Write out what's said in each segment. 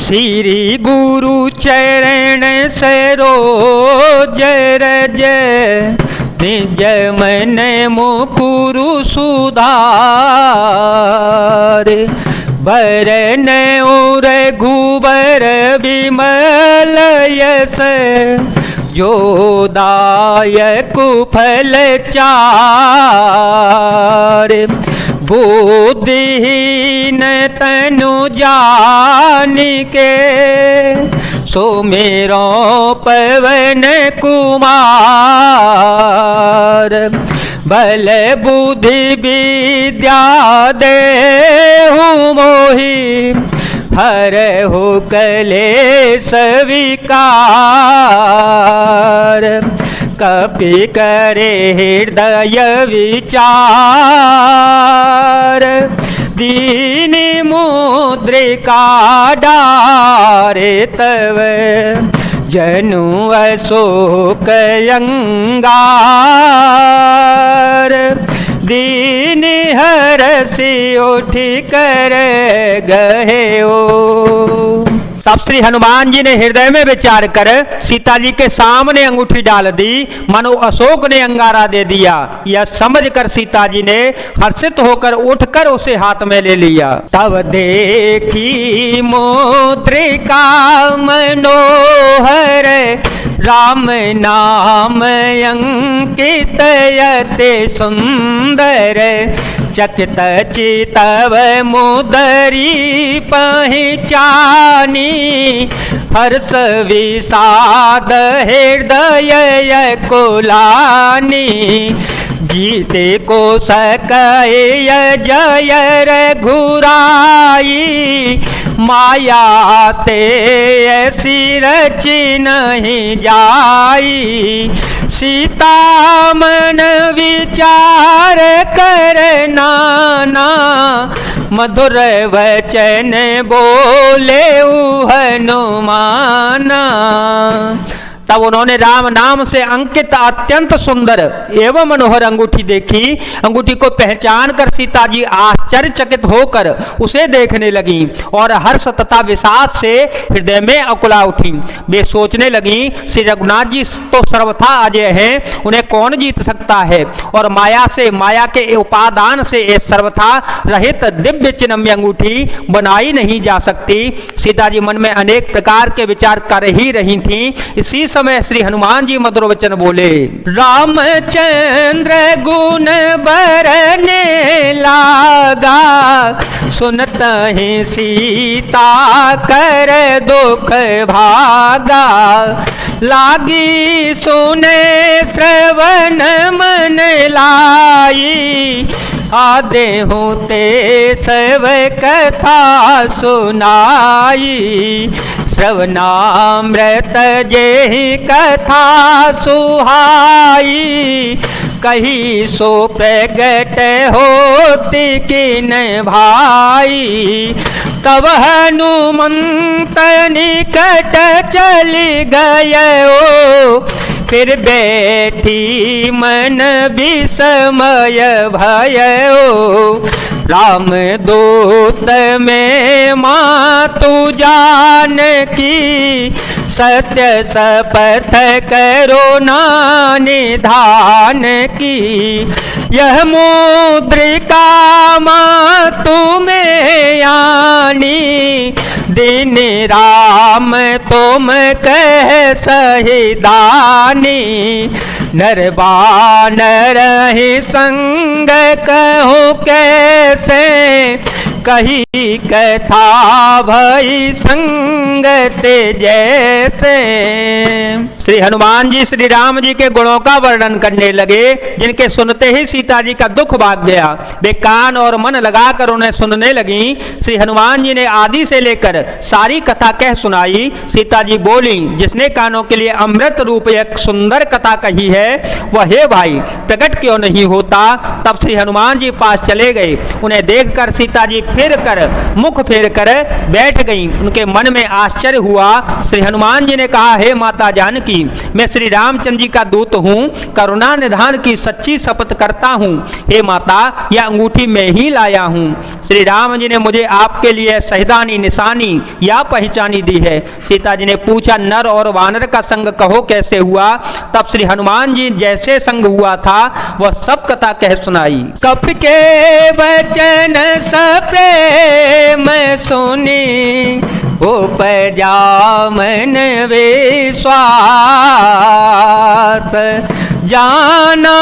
श्री गुरु चरण सरोज रज निज मन मुकुरु सुधार। बरन और घुबर विमल यस जो दायक फल चार। बुद्धिहीन तनु जान के सुमिरो पवन कुमार। बल बुद्धि विद्या देहु मोहि हरहु कलेश विकार। कपि करे हृदय विचार दीन मुद्रिका डारे तव जनु अशोक अंगार। दीन हरषि उठि कर गए ओ। तब श्री हनुमान जी ने हृदय में विचार कर सीता जी के सामने अंगूठी डाल दी, मानो अशोक ने अंगारा दे दिया। यह समझकर सीता जी ने हर्षित होकर उठकर उसे हाथ में ले लिया। तब देखी मुद्रिका मनोहर राम नाम अंकित अति सुंदर। चकित चितव मुदरी पहचानी हर्ष विषाद हृदय कुलानी। जीते को सकय जय रघुराई माया ते ऐसी रची नहीं जाई। सीता मन विचार कर नाना मधुर वचन बोले हनुमाना। तब उन्होंने राम नाम से अंकित अत्यंत सुंदर एवं मनोहर अंगूठी देखी। अंगूठी को पहचान कर सीता जी आश्चर्यचकित होकर उसे देखने लगी और हर्ष तथा विषाद से हृदय में अकुला उठी। वे सोचने लगी श्री रघुनाथ जी तो सर्वथा अजय हैं, उन्हें कौन जीत सकता है। और माया के उपादान से ये सर्वथा रहित दिव्य चिन्मय अंगूठी बनाई नहीं जा सकती। सीता जी मन में अनेक प्रकार के विचार कर ही रही थी। इसी समय श्री हनुमान जी मधुर वचन बोले। रामचंद्र गुण बरने लागा सुनत ही सीता कर दुख भागा। लागी सुने श्रवण मन लाई आदे होते सब कथा सुनाई। श्रवणामृत जेहि कथा सुहाई कही सो प्रगट होती किन भाई। तब हनुमंत निकट चली गए फिर बैठी मन विस्मय भयो। राम दूत में मातु जानकी सत्य शपथ करो ना निधान की। यह मुद्रिका मातु में आनी दिन राम तुम कह सहिदानी। नरबानर ही संग कहूँ कैसे कही कथा भई संगत जैसे। श्री हनुमान जी श्री राम जी के गुणों का वर्णन करने लगे जिनके सुनते ही सीता जी का दुख भाग गया। वे कान और मन लगाकर उन्हें सुनने लगी। श्री हनुमान जी ने आदि से लेकर सारी कथा कह सुनाई। सीता जी बोली, जिसने कानों के लिए अमृत रूप एक सुंदर कथा कही है वह हे भाई प्रकट क्यों नहीं होता। तब श्री हनुमान जी पास चले गए। उन्हें देखकर सीता जी मुख फेर कर बैठ गईं। उनके मन में आश्चर्य हुआ। श्री हनुमान जी ने कहा, हे माता जानकी जानकी, मैं श्री रामचंद्र जी का दूत हूँ, करुणा निधान की सच्ची शपथ करता हूँ। हे माता, यह अंगूठी मैं ही लाया हूँ। श्री राम जी ने मुझे आपके लिए शहीदानी निशानी या पहचानी दी है। सीता जी ने पूछा, नर और वानर का संग कहो कैसे हुआ? तब श्री हनुमान जी जैसे संग हुआ था वह सब कथा कह सुनाई। कप के वचन सप्रेम सुनी, उपजा मन विश्वास, जाना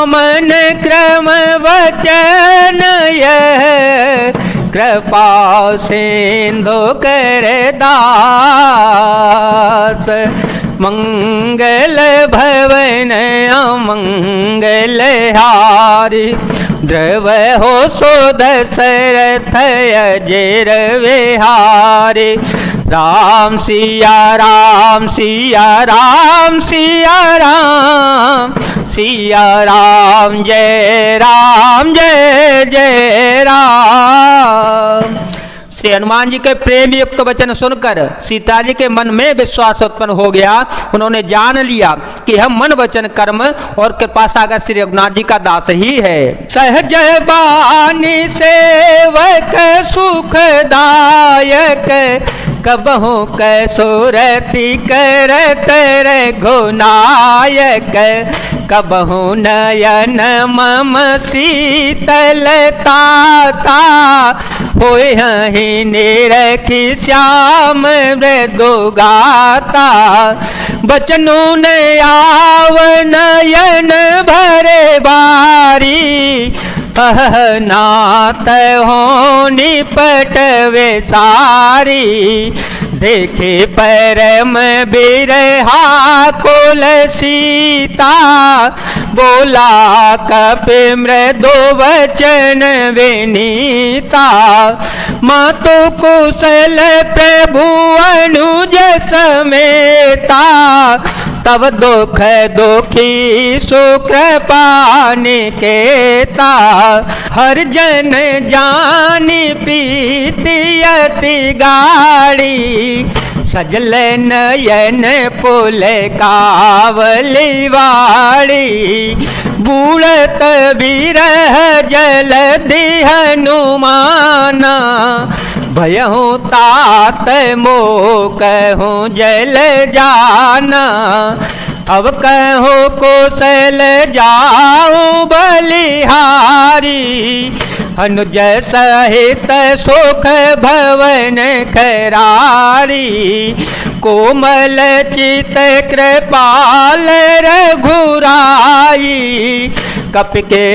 मन क्रम वचन यह, कृपा सिंधु कर दास। मंगल भवन अमंगल हारी, द्रव हो सो दशरथ अजर विहारी। राम सिया राम सिया राम सिया राम, सिया राम जय जय राम। श्री हनुमान जी के प्रेम युक्त वचन सुनकर सीता जी के मन में विश्वास उत्पन्न हो गया। उन्होंने जान लिया कि हम मन वचन कर्म और कृपा सागर श्री रघुनाथ जी का दास ही है। सहज बानी सेवक सुखदायक, कबहु कसुरति करत रघुनायक। कबहु नयन मम शीतलता, होय ही निरखी श्याम मृदु गाता। बचनु आव नयन भरे बारी, नात हो निपट वे सारी। देखे परम बिरहा कुल सीता, बोला कपि मृदु वचन विनीता। मातु कुशल प्रभु अनुज समेता, तब दुख दुखी सुख पानिकेता। हर जन जानी प्रीति अति गाड़ी, सजल नयन पुल कावली वाड़ी। बूढ़त बिरह जल हनुमाना, भयहु तात मोकहु जल जाना। अब कहो कुशल जाऊं बलिहारी, अनुज सहित सुख भवन खरारी। कोमल चित कृपाल रघुराई, कपि के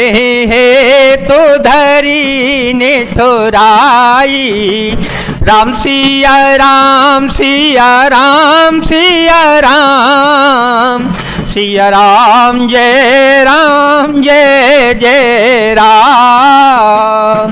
हेतु धरी निठुराई। राम सिया राम सिया राम सिया राम, सिया राम जय जय राम।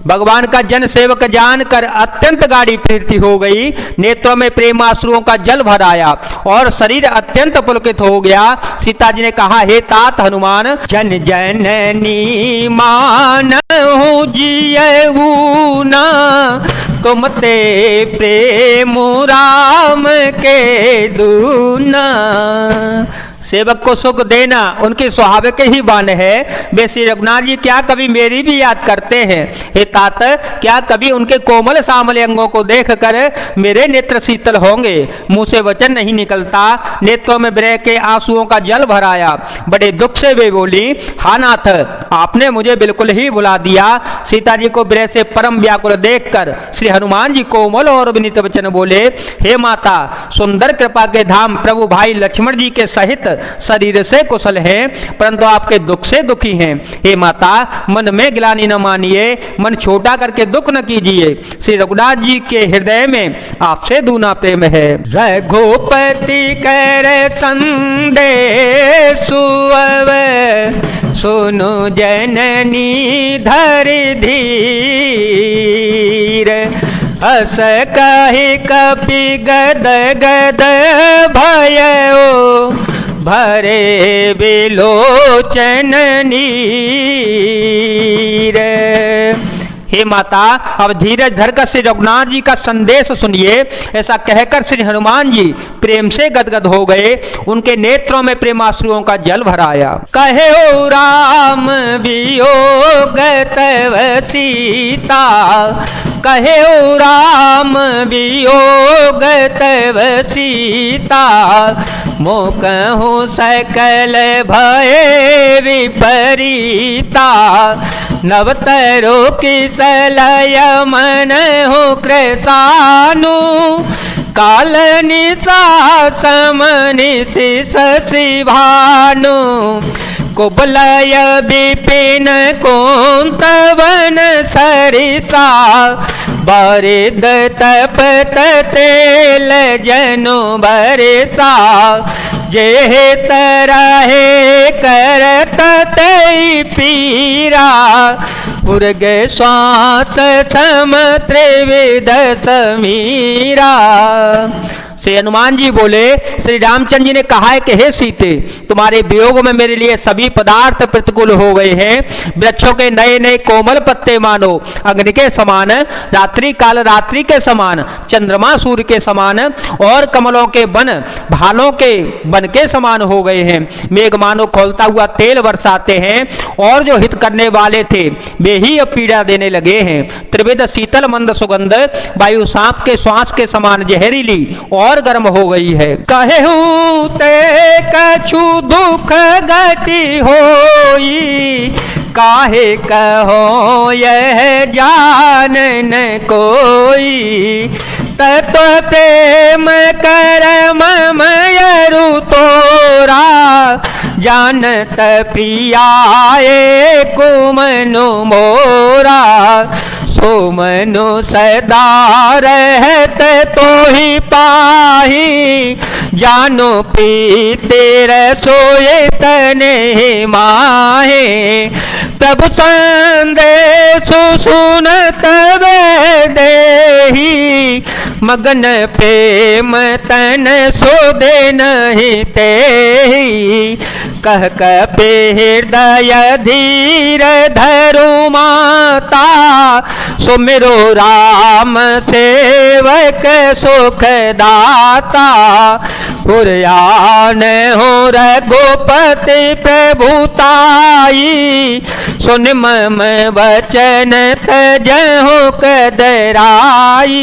भगवान का जन सेवक जानकर अत्यंत गाढ़ी प्रीति हो गई। नेत्रों में प्रेमाश्रुओं का जल भर आया और शरीर अत्यंत पुलकित हो गया। सीता जी ने कहा, हे तात हनुमान, जन जननी मानहु जियहु ना, तुम ते प्रेम राम के दूना। सेवक को सुख देना उनके स्वाभाविक ही बान है। वे श्री रघुनाथ जी क्या कभी मेरी भी याद करते हैं? हे तात, क्या कभी उनके कोमल सामले अंगों को देखकर मेरे नेत्र शीतल होंगे? मुंह से वचन नहीं निकलता, नेत्रों में विरह के आंसुओं का जल भर आया। बड़े दुख से वे बोली, हा नाथ, आपने मुझे बिल्कुल ही भुला दिया। सीता जी को विरह से परम व्याकुल देखकर श्री हनुमान जी कोमल और विनीत वचन बोले, हे माता, सुंदर कृपा के धाम प्रभु भाई लक्ष्मण जी के सहित शरीर से कुशल हैं, परंतु आपके दुख से दुखी हैं। हे माता, मन में गिलानी न मानिए, मन छोटा करके दुख न कीजिए। श्री रघुनाथ जी के हृदय में आपसे दूना प्रेम है। रघुपति कर संदेश सुनु जननी धरि धीर। अस कहि कपि गद गद भयो, भरे बिलोचन नीर। हे माता अब धीरज धरकर श्री रघुनाथ जी का संदेश सुनिए। ऐसा कहकर श्री हनुमान जी प्रेम से गदगद हो गए, उनके नेत्रों में प्रेमाश्रुओं का जल भर आया। कहे ओ राम वियोग तव सीता, कहे ओ राम वियोग तव सीता, मोकहु सकल भय विपरीता, नवतरो किसलय मन हो कृसानु, काल निशा समनि शशि भानु, कुबलय विपिन कुंतवन सरिसा, बारिद तपत तेल जनु बरसा, जेह तरहे करत तई पीरा, पुरग श्वास सम त्रिविध समीरा। श्री हनुमान जी बोले, श्री रामचंद्र जी ने कहा है कि हे सीते, तुम्हारे वियोग में मेरे लिए सभी पदार्थ प्रतिकूल हो गए हैं। वृक्षों के नए नए कोमल पत्ते मानो अग्नि के समान, रात्रि काल रात्रि के समान, चंद्रमा सूर्य के समान, और कमलों के वन भालों के वन के समान हो गए हैं। मेघ मानो खौलता हुआ तेल बरसाते हैं, और जो हित करने वाले थे वे ही अब पीड़ा देने लगे हैं। त्रिविध शीतल मंद सुगंध वायु सांप के श्वास के समान जहरीली और गर्म हो गई है। कहूँ ते कछु दुख गति होई, काहे कहो यह जान न कोई, तत्व प्रेम करम मयरु तोरा, जानत प्रियाए कुमनु मोरा, सोमनु सदा रहत तो ही पाही, जानो पीते सोए तने माहे, प्रभु संदेश सुनत देही, मगन प्रेम तन सोदे नहीं तेही, कह कपे हृदय धीर धरु माता, सुमिरो राम सेवक सुख दाता, पुरयान हो रघुपति प्रभुताई, सुन मम वचन तजहु कदराई।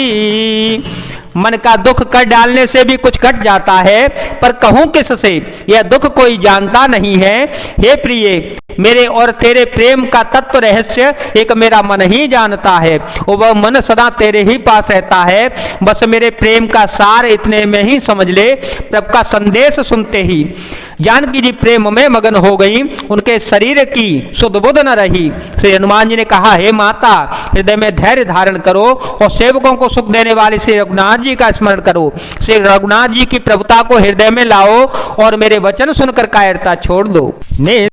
मन का दुख कर डालने से भी कुछ घट जाता है, पर कहूं किससे, यह दुख कोई जानता नहीं है। हे प्रिय, मेरे और तेरे प्रेम का तत्व रहस्य एक मेरा मन ही जानता है, और वह मन सदा तेरे ही पास रहता है। बस मेरे प्रेम का सार इतने में ही समझ ले। प्रभु का संदेश सुनते ही जानकी जी प्रेम में मगन हो गई, उनके शरीर की सुध बुध न रही। श्री हनुमान जी ने कहा, हे माता, हृदय में धैर्य धारण करो और सेवकों को सुख देने वाले श्री रघुनाथ जी का स्मरण करो। श्री रघुनाथ जी की प्रभुता को हृदय में लाओ और मेरे वचन सुनकर कायरता छोड़ दो।